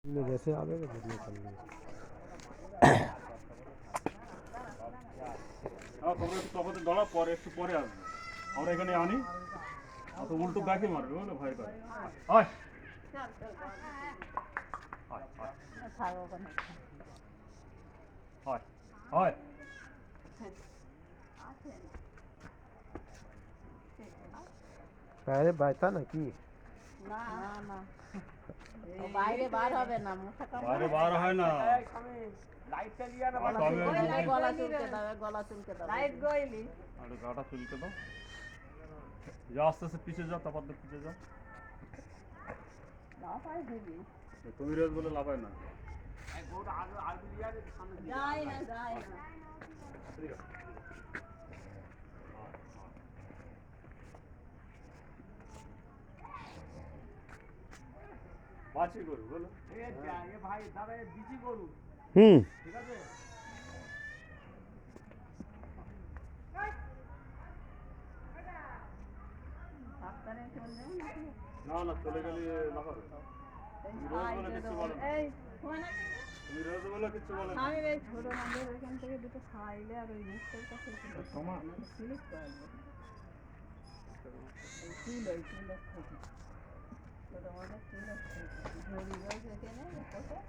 जैसे आवेगा बढ़िया चल रही তোমরা একটু তফাতে দাঁড়া পরে একটু পরে আসবে আমরা এখানে আনি অত উল্টো ব্যাকে মারবে বুঝলে ভয় করে হয় হয় হয় पहले बैठा ना कि না না ও বাইরে বার হবে না মুখে বাইরে বার হয় না লাইটটা লিয়া না গলা চুলকে দাও গলা চুলকে দাও লাইট গইলি আরে গাটা চুলকে দাও যা আস্তে আস্তে পিছিয়ে যাও তারপর পিছিয়ে যাও না পাই দিবি তুমি রোজ বলে লাভ হয় না গোটা আগে লিয়া দে সামনে যাই না বাঁচি করু বলো এ ভাই দাদা এ বিচি গরু ঠিক আছে ডাক্তারে চলে যাও নাকি না না চলে গেলে লাফাবে এই ফোন তুমি রোজ বলে কিছু বলে না আমি এই ছোট আমাদের ওখান থেকে দুটো খাইলে আর ওই মুখের কাছে তোমার স্লিপ করবে এই কিলো খাবে ছোট আমাদের কিলো ঝরি রয়েছে এখানে কোথাও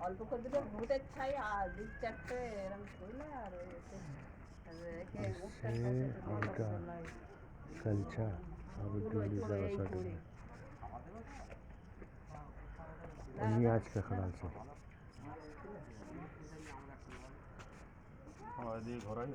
অল্প করে দুটো ভূতের ছাই আর দু চারটে এরকম করলে আর ওই একে মুখটার কাছে कंचा अब दिल्ली से वसत अन्य आज का खराब से हाँ ये घर आई